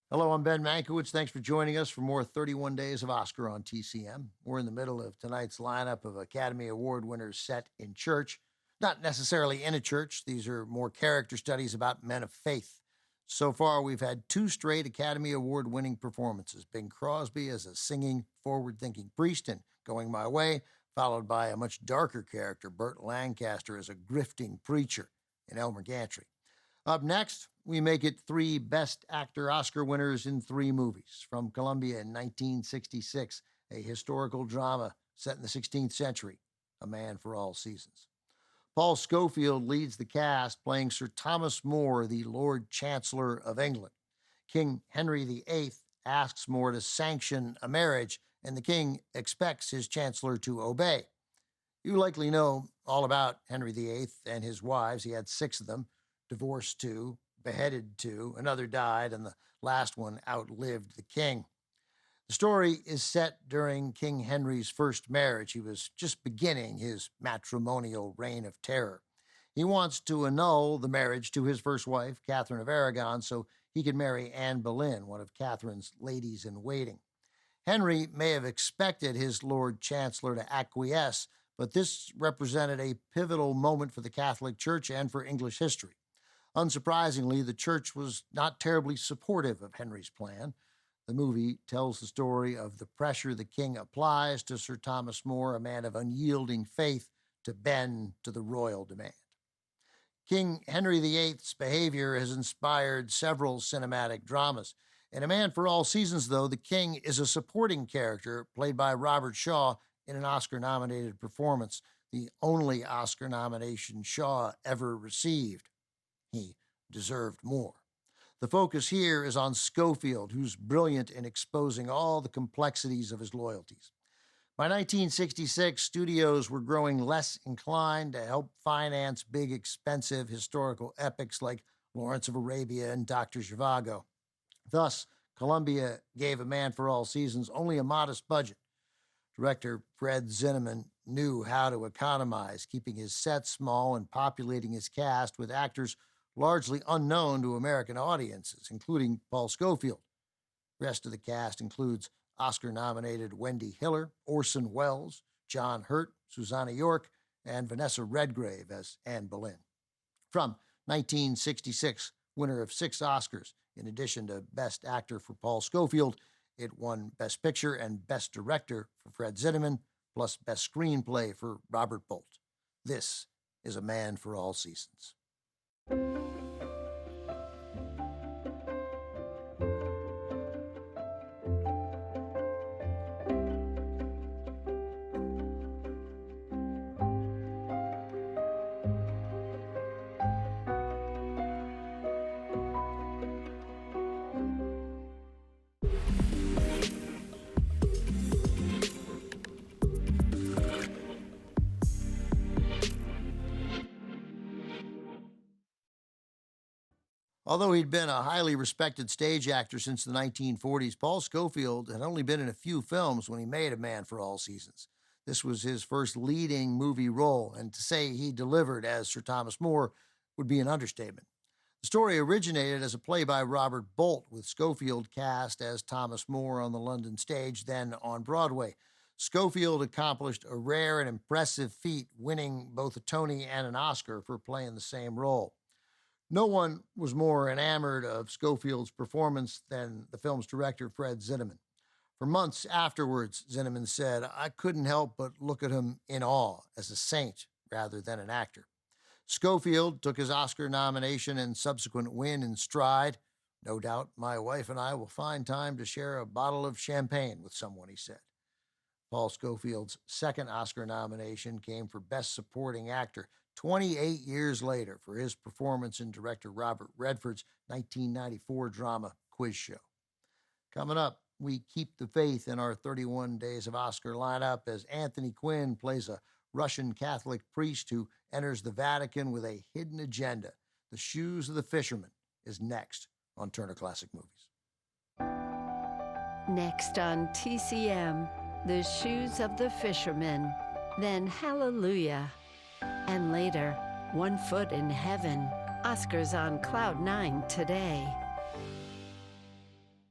Hello, I'm Ben Mankiewicz. Thanks for joining us for more 31 Days of Oscar on TCM. We're in the middle of tonight's lineup of Academy Award winners set in church. Not necessarily in a church, these are more character studies about men of faith. So far, we've had two straight Academy Award winning performances. Bing Crosby as a singing, forward thinking priest in Going My Way, followed by a much darker character, Burt Lancaster, as a grifting preacher in Elmer Gantry. Up next, we make it three Best Actor Oscar winners in three movies. From Columbia in 1966, a historical drama set in the 16th century, A Man for All Seasons. Paul Scofield leads the cast, playing Sir Thomas More, the Lord Chancellor of England. King Henry VIII asks More to sanction a marriage, and the king expects his chancellor to obey. You likely know all about Henry VIII and his wives. He had 6 of them. Divorced 2, beheaded 2, another died, and the last one outlived the king. The story is set during King Henry's first marriage. He was just beginning his matrimonial reign of terror. He wants to annul the marriage to his first wife, Catherine of Aragon, so he could marry Anne Boleyn, one of Catherine's ladies-in-waiting. Henry may have expected his Lord Chancellor to acquiesce, but this represented a pivotal moment for the Catholic Church and for English history. Unsurprisingly, the church was not terribly supportive of Henry's plan. The movie tells the story of the pressure the king applies to Sir Thomas More, a man of unyielding faith, to bend to the royal demand. King Henry VIII's behavior has inspired several cinematic dramas. In A Man for All Seasons, though, the king is a supporting character played by Robert Shaw in an Oscar-nominated performance, the only Oscar nomination Shaw ever received. He deserved more. The focus here is on Scofield, who's brilliant in exposing all the complexities of his loyalties. By 1966, studios were growing less inclined to help finance big, expensive historical epics like Lawrence of Arabia and Dr. Zhivago. Thus, Columbia gave A Man for All Seasons only a modest budget. Director Fred Zinnemann knew how to economize, keeping his set small and populating his cast with actors largely unknown to American audiences, including Paul Scofield. The rest of the cast includes Oscar-nominated Wendy Hiller, Orson Welles, John Hurt, Susanna York, and Vanessa Redgrave as Anne Boleyn. From 1966, winner of 6 Oscars, in addition to Best Actor for Paul Scofield, it won Best Picture and Best Director for Fred Zinnemann, plus Best Screenplay for Robert Bolt. This is A Man for All Seasons. Although he'd been a highly respected stage actor since the 1940s, Paul Scofield had only been in a few films when he made A Man for All Seasons. This was his first leading movie role, and to say he delivered as Sir Thomas More would be an understatement. The story originated as a play by Robert Bolt, with Scofield cast as Thomas More on the London stage, then on Broadway. Scofield accomplished a rare and impressive feat, winning both a Tony and an Oscar for playing the same role. No one was more enamored of Scofield's performance than the film's director, Fred Zinnemann. For months afterwards, Zinnemann said, "I couldn't help but look at him in awe as a saint rather than an actor." Scofield took his Oscar nomination and subsequent win in stride. "No doubt my wife and I will find time to share a bottle of champagne with someone," he said. Paul Scofield's second Oscar nomination came for Best Supporting Actor 28 years later for his performance in director Robert Redford's 1994 drama Quiz Show. Coming up, we keep the faith in our 31 Days of Oscar lineup as Anthony Quinn plays a Russian Catholic priest who enters the Vatican with a hidden agenda. The Shoes of the Fisherman is next on Turner Classic Movies. Next on TCM, The Shoes of the Fisherman, then Hallelujah, and later, One Foot in Heaven. Oscars on Cloud 9 today.